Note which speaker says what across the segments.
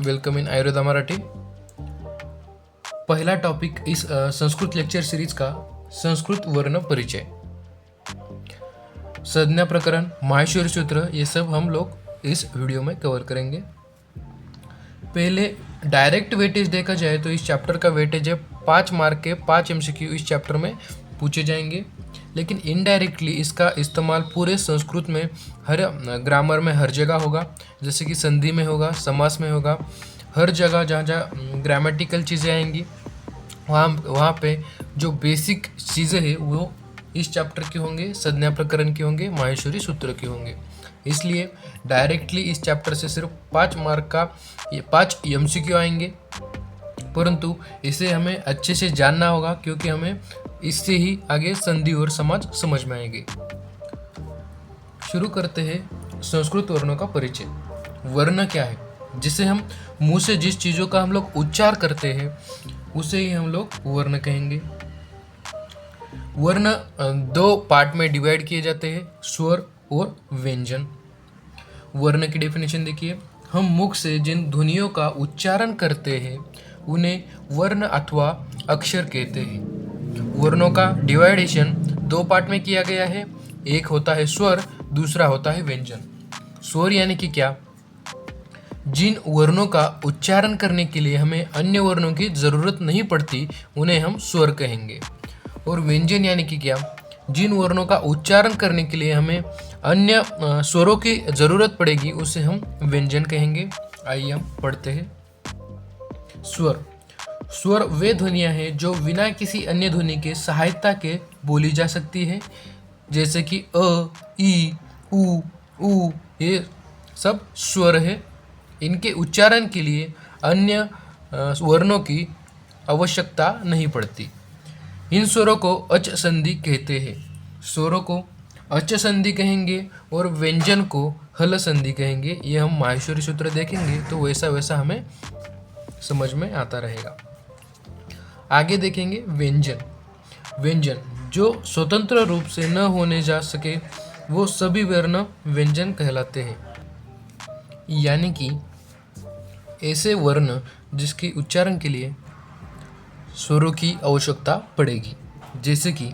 Speaker 1: Welcome in Ayurveda Marathi. पहला topic इस Sanskrit lecture series का संस्कृत वर्ण परिचय, संज्ञा प्रकरण, माहेश्वरी सूत्र, ये सब हम लोग इस वीडियो में कवर करेंगे। पहले डायरेक्ट वेटेज देखा जाए तो इस चैप्टर का वेटेज है 5 मार्क के 5 MCQ इस चैप्टर में पूछे जाएंगे। लेकिन इनडायरेक्टली इसका इस्तेमाल पूरे संस्कृत में हर ग्रामर में हर जगह होगा, जैसे कि संधि में होगा, समास में होगा, हर जगह जहाँ जहाँ ग्रामेटिकल चीज़ें आएंगी वहाँ पे जो बेसिक चीज़ें हैं वो इस चैप्टर के होंगे, संज्ञा प्रकरण के होंगे, माहेश्वरी सूत्र के होंगे। इसलिए डायरेक्टली इस चैप्टर से सिर्फ 5 मार्क का 5 MCQ आएंगे, परंतु इसे हमें अच्छे से जानना होगा क्योंकि हमें इससे ही आगे संधि और समाज समझ में आएंगे। शुरू करते हैं संस्कृत वर्णों का परिचय। वर्ण क्या है? जिसे हम मुंह से जिस चीज़ों का हम लोग उच्चार करते हैं उसे ही हम लोग वर्ण कहेंगे। वर्ण 2 पार्ट में डिवाइड किए जाते हैं, स्वर और व्यंजन। वर्ण की डेफिनेशन देखिए, हम मुख से जिन ध्वनियों का उच्चारण करते हैं उन्हें वर्ण अथवा अक्षर कहते हैं। वर्णों का डिवाइडेशन 2 पार्ट में किया गया है, एक होता है स्वर, दूसरा होता है व्यंजन। स्वर यानी कि क्या? जिन वर्णों का उच्चारण करने के लिए हमें अन्य वर्णों की ज़रूरत नहीं पड़ती उन्हें हम स्वर कहेंगे। और व्यंजन यानी कि क्या? जिन वर्णों का उच्चारण करने के लिए हमें अन्य स्वरों की ज़रूरत पड़ेगी उसे हम व्यंजन कहेंगे। आइए हम पढ़ते हैं। स्वर। स्वर वे ध्वनियाँ हैं जो बिना किसी अन्य ध्वनि के सहायता के बोली जा सकती है, जैसे कि अ, ई, उ, ये सब स्वर है। इनके उच्चारण के लिए अन्य वर्णों की आवश्यकता नहीं पड़ती। इन स्वरों को अच संधि कहते हैं। स्वरों को अच संधि कहेंगे और व्यंजन को हल संधि कहेंगे। ये हम माहेश्वरी सूत्र देखेंगे तो वैसा वैसा हमें समझ में आता रहेगा। आगे देखेंगे व्यंजन। व्यंजन जो स्वतंत्र रूप से न होने जा सके वो सभी वर्ण व्यंजन कहलाते हैं। यानी कि ऐसे वर्ण जिसके उच्चारण के लिए स्वरों की आवश्यकता पड़ेगी, जैसे कि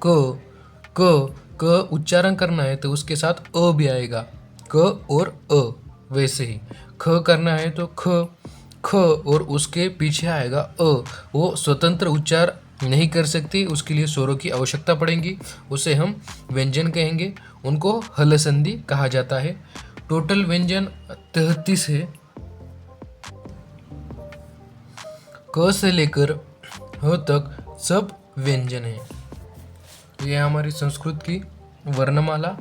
Speaker 1: क उच्चारण करना है तो उसके साथ अ भी आएगा, क और अ। वैसे ही ख करना है तो ख और उसके पीछे आएगा अ। वो स्वतंत्र उच्चार नहीं कर सकती, उसके लिए स्वरों की आवश्यकता पड़ेगी, उसे हम व्यंजन कहेंगे। उनको हल संधि कहा जाता है। टोटल व्यंजन 33 है। क से लेकर ह तक सब व्यंजन है। यह हमारी संस्कृत की वर्णमाला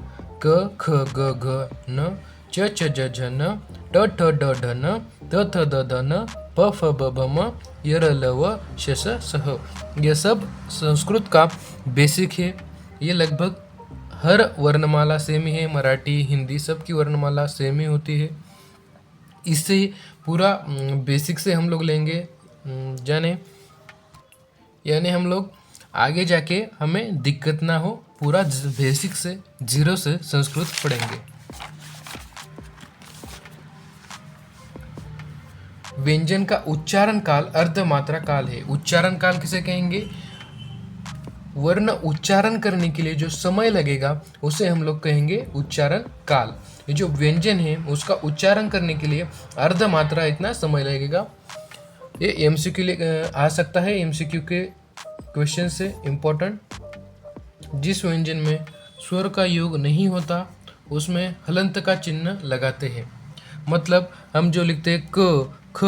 Speaker 1: क ख ग घ न च छ ज झ न ट ठ ड ढ न त थ द ध न प फ ब भ म य र ल व श स स ह। यह सब संस्कृत का बेसिक है। ये लगभग हर वर्णमाला सेम ही है, मराठी, हिंदी सब की वर्णमाला सेम ही होती है। इससे पूरा बेसिक से हम लोग लेंगे जाने, यानी हम लोग आगे जाके हमें दिक्कत ना हो, पूरा बेसिक से 0 से संस्कृत पढ़ेंगे। व्यंजन का उच्चारण काल अर्धमात्रा काल है। उच्चारण काल किसे कहेंगे? वर्ण उच्चारण करने के लिए जो समय लगेगा उसे हम लोग कहेंगे उच्चारण काल। ये जो व्यंजन है उसका उच्चारण करने के लिए अर्धमात्रा इतना समय लगेगा। ये MCQ आ सकता है, MCQ के क्वेश्चन से इम्पोर्टेंट। जिस व्यंजन में स्वर का योग नहीं होता उसमें हलंत का चिन्ह लगाते हैं। मतलब हम जो लिखते हैं क ख,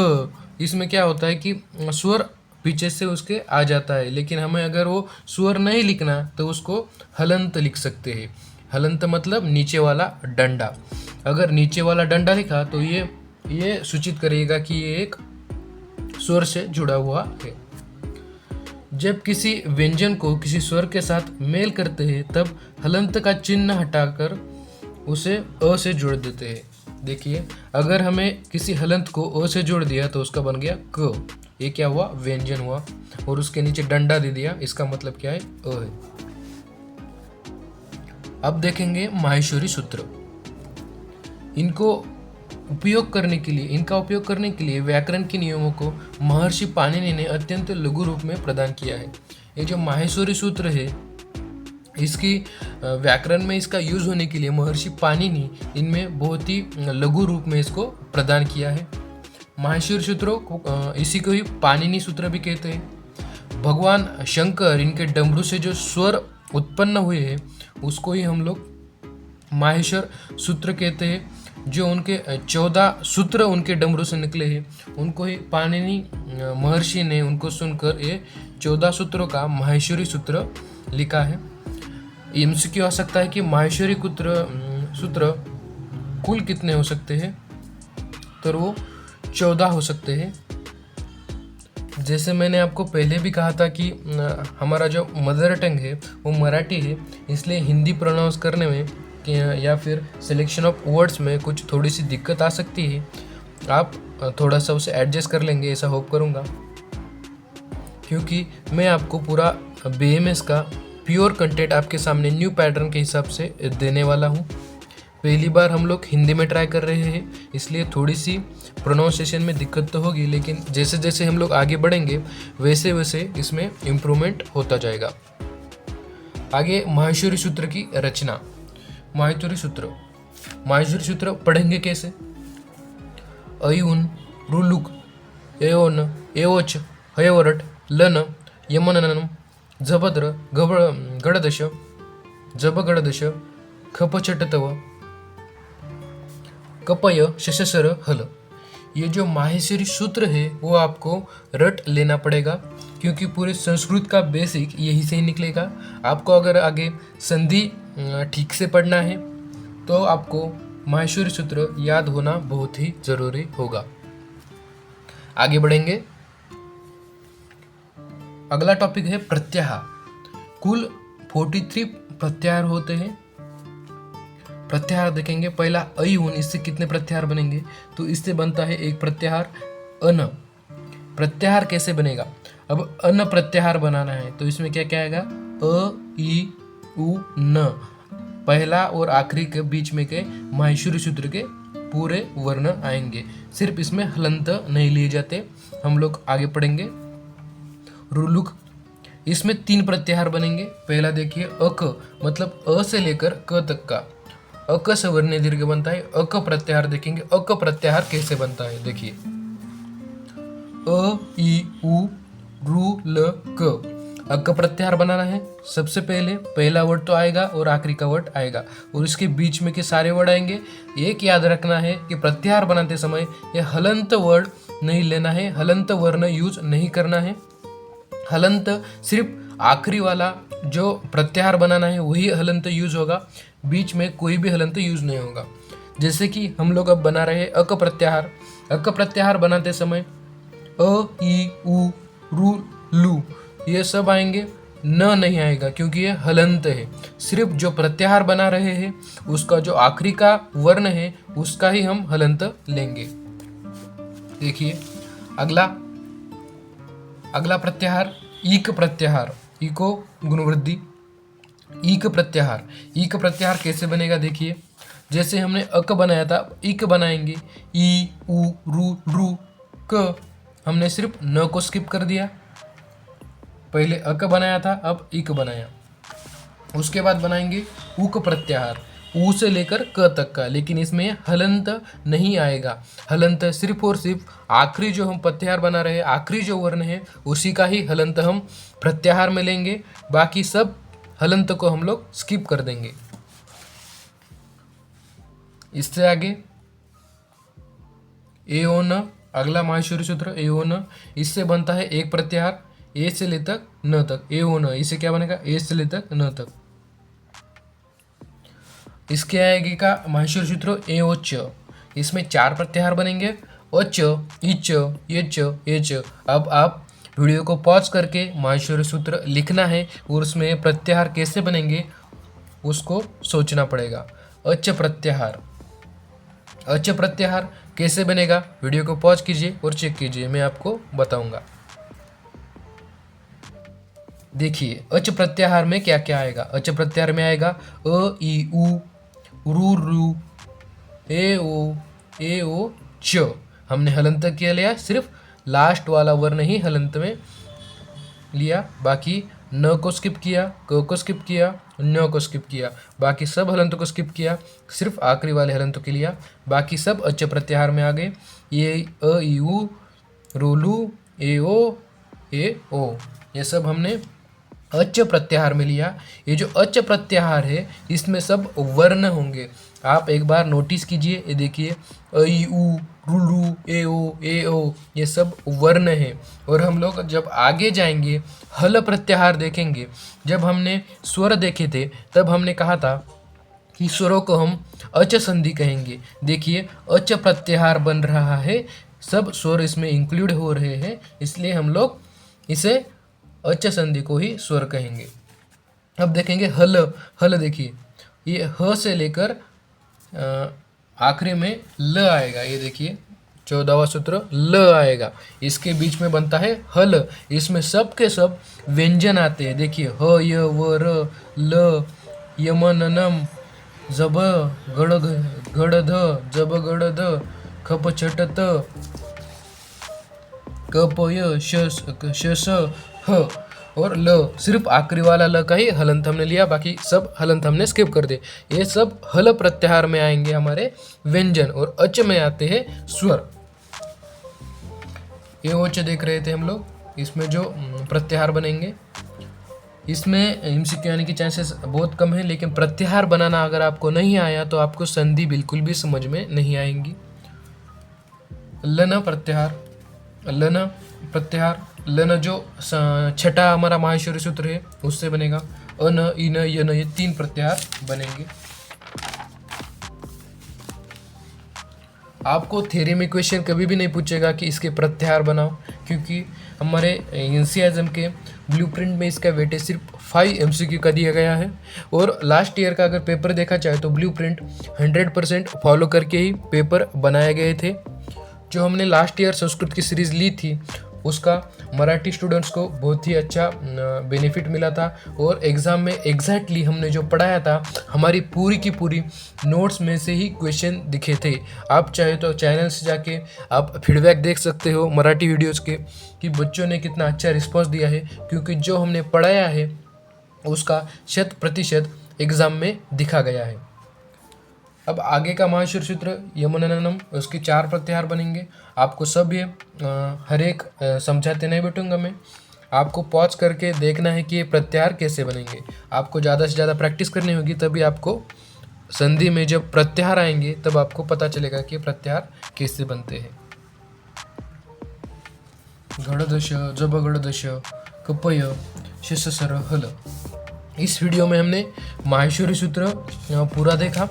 Speaker 1: इसमें क्या होता है कि स्वर पीछे से उसके आ जाता है, लेकिन हमें अगर वो स्वर नहीं लिखना तो उसको हलंत लिख सकते हैं। हलंत मतलब नीचे वाला डंडा। अगर नीचे वाला डंडा लिखा तो ये सूचित करेगा कि ये एक स्वर से जुड़ा हुआ है। जब किसी व्यंजन को किसी स्वर के साथ मेल करते हैं तब हलंत का चिन्ह हटाकर उसे अ से जोड़ देते हैं। देखिए, अगर हमें किसी हलंत को अ से जोड़ दिया तो उसका बन गया क। ये क्या हुआ? व्यंजन हुआ। और उसके नीचे डंडा दे दिया, इसका मतलब क्या है? अ है। अब देखेंगे माहेश्वरी सूत्र। इनको उपयोग करने के लिए इनका उपयोग करने के लिए व्याकरण के नियमों को महर्षि पाणिनि ने अत्यंत लघु रूप में प्रदान किया है। ये जो माहेश्वरी सूत्र है, इसकी व्याकरण में इसका यूज होने के लिए महर्षि पाणिनि इनमें बहुत ही लघु रूप में इसको प्रदान किया है। माहेश्वरी सूत्रों को इसी को ही पाणिनि सूत्र भी कहते हैं। भगवान शंकर इनके डमरू से जो स्वर उत्पन्न हुए हैं उसको ही हम लोग माहेश्वर सूत्र कहते हैं। जो उनके 14 सूत्र उनके डमरू से निकले हैं उनको ही पाणिनि महर्षि ने उनको सुनकर ये 14 सूत्रों का माहेश्वरी सूत्र लिखा है। एमसीक्यू आ सकता है कि माहेश्वरी सूत्र कुल कितने हो सकते हैं, तो वो 14 हो सकते हैं। जैसे मैंने आपको पहले भी कहा था कि हमारा जो मदर टंग है वो मराठी है, इसलिए हिंदी प्रोनाउंस करने में या फिर सिलेक्शन ऑफ वर्ड्स में कुछ थोड़ी सी दिक्कत आ सकती है। आप थोड़ा सा उसे एडजस्ट कर लेंगे, ऐसा होप करूँगा, क्योंकि मैं आपको पूरा BMS का प्योर कंटेंट आपके सामने न्यू पैटर्न के हिसाब से देने वाला हूँ। पहली बार हम लोग हिंदी में ट्राई कर रहे हैं, इसलिए थोड़ी सी प्रोनाउंसिएशन में दिक्कत तो होगी, लेकिन जैसे जैसे हम लोग आगे बढ़ेंगे वैसे वैसे इसमें इम्प्रूवमेंट होता जाएगा। आगे माहेश्वरी सूत्र की रचना। माहेश्वरी सूत्र पढ़ेंगे कैसे? अयुन, रुलुक, एओन, एओच, हयवरट, लन, यमननम, जबद्र, गड़दश, जबगड़दश, खपचटतव, कपय, शशसर, हल। ये जो माहेश्वरी सूत्र है वो आपको रट लेना पड़ेगा, क्योंकि पूरे संस्कृत का बेसिक यही से ही निकलेगा। आपको अगर आगे संधि ठीक से पढ़ना है तो आपको माहेश्वरी सूत्र याद होना बहुत ही जरूरी होगा। आगे बढ़ेंगे। अगला टॉपिक है प्रत्याहार। कुल 43 प्रत्याहार होते हैं। प्रत्याहार देखेंगे। पहला अयुन, इससे कितने प्रत्याहार बनेंगे? तो इससे बनता है एक प्रत्याहार अन। प्रत्याहार कैसे बनेगा? अब अन प्रत्याहार बनाना है तो इसमें क्या क्या आएगा? अ, ई, उ, न। पहला और आखिरी के बीच में के माहेश्वरी सूत्र के पूरे वर्ण आएंगे। सिर्फ इसमें हलंत नहीं लिए जाते। हम लोग आगे पढ़ेंगे। रुलुक, इसमें 3 प्रत्याहार बनेंगे। पहला देखिए अक, मतलब अ से लेकर क तक का अक सवर्णीय दीर्घ बनता है। अक प्रत्याहार देखेंगे। अक प्रत्याहार कैसे बनता है देखिए। अ, ई, उ, रु, ल, क। अक प्रत्याहार बनाना है। सबसे पहले पहला वर्ड तो आएगा और आखिरी का वर्ड आएगा और इसके बीच में के सारे वर्ड आएंगे। एक याद रखना है कि प्रत्याहार बनाते समय ये हलंत वर्ड नहीं लेना है, हलंत वर्ण यूज नहीं करना है। हलंत सिर्फ आखिरी वाला जो प्रत्याहार बनाना है वही हलंत यूज होगा, बीच में कोई भी हलंत यूज नहीं होगा। जैसे कि हम लोग अब बना रहे हैं अक प्रत्याहार। अक प्रत्याहार बनाते समय अ, ई, उ, रु, लु ये सब आएंगे, न नहीं आएगा क्योंकि ये हलंत है। सिर्फ जो प्रत्याहार बना रहे हैं उसका जो आखिरी का वर्ण है उसका ही हम हलंत लेंगे। देखिए अगला प्रत्याहार ईक प्रत्याहार। इको गुणवृद्धि। ईक प्रत्याहार कैसे बनेगा देखिए। जैसे हमने अक बनाया था, इक बनाएंगे। ई, उ, रु, क। हमने सिर्फ न को स्किप कर दिया। पहले अक बनाया था, अब इक बनाया। उसके बाद बनाएंगे उक प्रत्याहार, ऊ से लेकर क तक का, लेकिन इसमें हलंत नहीं आएगा। हलंत सिर्फ और सिर्फ आखिरी जो हम प्रत्याहार बना रहे हैं, आखिरी जो वर्ण है उसी का ही हलंत हम प्रत्याहार में लेंगे। बाकी सब हलंत को हम लोग स्किप कर देंगे। इससे आगे एओन, अगला माहेश्वरी सूत्र एओन। इससे बनता है एक प्रत्याहार ए से ले तक न तक। एओन, इसे क्या बनेगा? ए से ले तक न तक। इसके आगे का माहेश्वरी सूत्र एओच। इसमें 4 प्रत्याहार बनेंगे। अच, इच, यच, एच। अब आप वीडियो को पॉज करके माहेश्वरी सूत्र लिखना है और उसमें प्रत्याहार कैसे बनेंगे उसको सोचना पड़ेगा। अच प्रत्याहार कैसे बनेगा? वीडियो को पॉज कीजिए और चेक कीजिए, मैं आपको बताऊंगा। देखिए अच प्रत्याहार में क्या क्या आएगा। अच प्रत्याहार में आएगा अ, ई, उ, रु, ए, ओ, ए ओ च। हमने हलंत क्या लिया, सिर्फ लास्ट वाला वर्ण ही हलंत में लिया, बाकी न को स्किप किया, क को स्किप किया, न को स्किप किया, बाकी सब हलंतों को स्किप किया, सिर्फ आखिरी वाले हलंतों के लिया। बाकी सब अच्च प्रत्याहार में आ गए। ये अ ई उ रोलू ए ओ ये सब हमने अच्च प्रत्याहार में लिया। ये जो अच्च प्रत्याहार है इसमें सब वर्ण होंगे। आप एक बार नोटिस कीजिए, ये देखिए अ ई उ रुलू ए ओ ये सब वर्ण हैं। और हम लोग जब आगे जाएंगे हल प्रत्याहार देखेंगे। जब हमने स्वर देखे थे तब हमने कहा था कि स्वरों को हम अच संधि कहेंगे। देखिए अच प्रत्याहार बन रहा है, सब स्वर इसमें इंक्लूड हो रहे हैं, इसलिए हम लोग इसे अच संधि को ही स्वर कहेंगे। अब देखेंगे हल। हल देखिए ये ह से लेकर आखिरी में ल आएगा। ये देखिए 14वां सूत्र ल आएगा, इसके बीच में बनता है हल। इसमें सब के सब व्यंजन आते हैं। देखिए ह य व र ल यम ननम जब गड़ गड़ ध जब गड़ ध खप छट त कप य श ह और ल। सिर्फ आखिरी वाला ल का ही हलंत हमने लिया, बाकी सब हलंत हमने स्किप कर दिए। ये सब हल प्रत्याहार में आएंगे हमारे व्यंजन, और अच में आते हैं स्वर। ये ओच देख रहे थे हम लोग, इसमें जो प्रत्याहार बनेंगे इसमें एमसीक्यू आने की चांसेस बहुत कम है, लेकिन प्रत्याहार बनाना अगर आपको नहीं आया तो आपको संधि बिल्कुल भी समझ में नहीं आएंगी। लन प्रत्याहार, लन प्रत्याहार, लन जो छठा हमारा माहेश्वरी सूत्र है उससे बनेगा। अन इन यन ये 3 प्रत्याहार बनेंगे। आपको थ्योरी में क्वेश्चन कभी भी नहीं पूछेगा कि इसके प्रत्याहार बनाओ, क्योंकि हमारे एनसीईआरटी के ब्लूप्रिंट में इसका वेटेज सिर्फ 5 एमसीक्यू का दिया गया है। और लास्ट ईयर का अगर पेपर देखा जाए तो ब्लूप्रिंट 100% फॉलो करके ही पेपर बनाए गए थे। जो हमने लास्ट ईयर संस्कृत की सीरीज़ ली थी उसका मराठी स्टूडेंट्स को बहुत ही अच्छा बेनिफिट मिला था, और एग्ज़ाम में एग्जैक्टली हमने जो पढ़ाया था हमारी पूरी की पूरी नोट्स में से ही क्वेश्चन दिखे थे। आप चाहे तो चैनल से जाके आप फीडबैक देख सकते हो मराठी वीडियोस के, कि बच्चों ने कितना अच्छा रिस्पॉन्स दिया है, क्योंकि जो हमने पढ़ाया है उसका 100% एग्ज़ाम में दिखा गया है। अब आगे का माहेश्वरी सूत्र यमननम, उसके 4 प्रत्याहार बनेंगे। आपको सब ये हर एक समझाते नहीं बैठूंगा मैं, आपको पॉज करके देखना है कि ये प्रत्याहार कैसे बनेंगे। आपको ज़्यादा से ज़्यादा प्रैक्टिस करनी होगी, तभी आपको संधि में जब प्रत्याहार आएंगे तब आपको पता चलेगा कि प्रत्याहार कैसे बनते हैं। गड़दश जब गड़दश कपय शिशसर हल। इस वीडियो में हमने माहेश्वरी सूत्र पूरा देखा।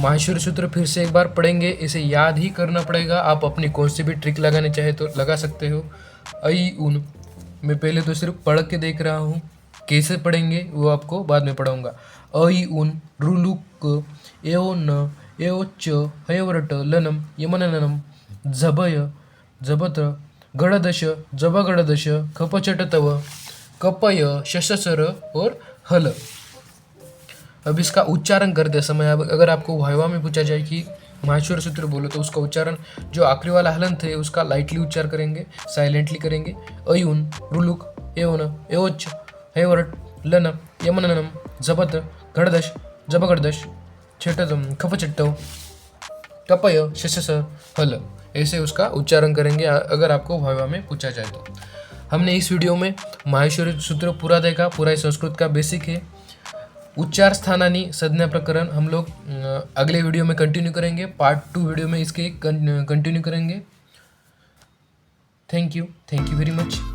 Speaker 1: माहेश्वरी सूत्र फिर से एक बार पढ़ेंगे, इसे याद ही करना पड़ेगा। आप अपनी कौन सी भी ट्रिक लगाने चाहे तो लगा सकते हो। आई उन मैं पहले तो सिर्फ पढ़ के देख रहा हूँ, कैसे पढ़ेंगे वो आपको बाद में पढ़ाऊँगा। आई उन रुलुक एओ न एओ च हयवरट लनम यमननम झबय झबत्र गड़दश जब गड़दश खपचट तव कपय शशसर और हल। अब इसका उच्चारण करते समय अब अगर आपको वाइवा में पूछा जाए कि माहेश्वरी सूत्र बोलो तो उसका उच्चारण जो आखिरी वाला हलंत है उसका लाइटली उच्चार करेंगे, साइलेंटली करेंगे। अयुन रुलुक एओन एओच हेवरट लन यमननम जबत गड़दश जब गड़दश छटम खपचट्टव कपय शशस हल, ऐसे उसका उच्चारण करेंगे अगर आपको वाइवा में पूछा जाए तो। हमने इस वीडियो में माहेश्वरी सूत्र पूरा देखा, पूरा ही संस्कृत का बेसिक है। उच्चार स्थानानी संज्ञा प्रकरण हम लोग अगले वीडियो में कंटिन्यू करेंगे, पार्ट 2 वीडियो में इसके कंटिन्यू करेंगे। Thank you very much.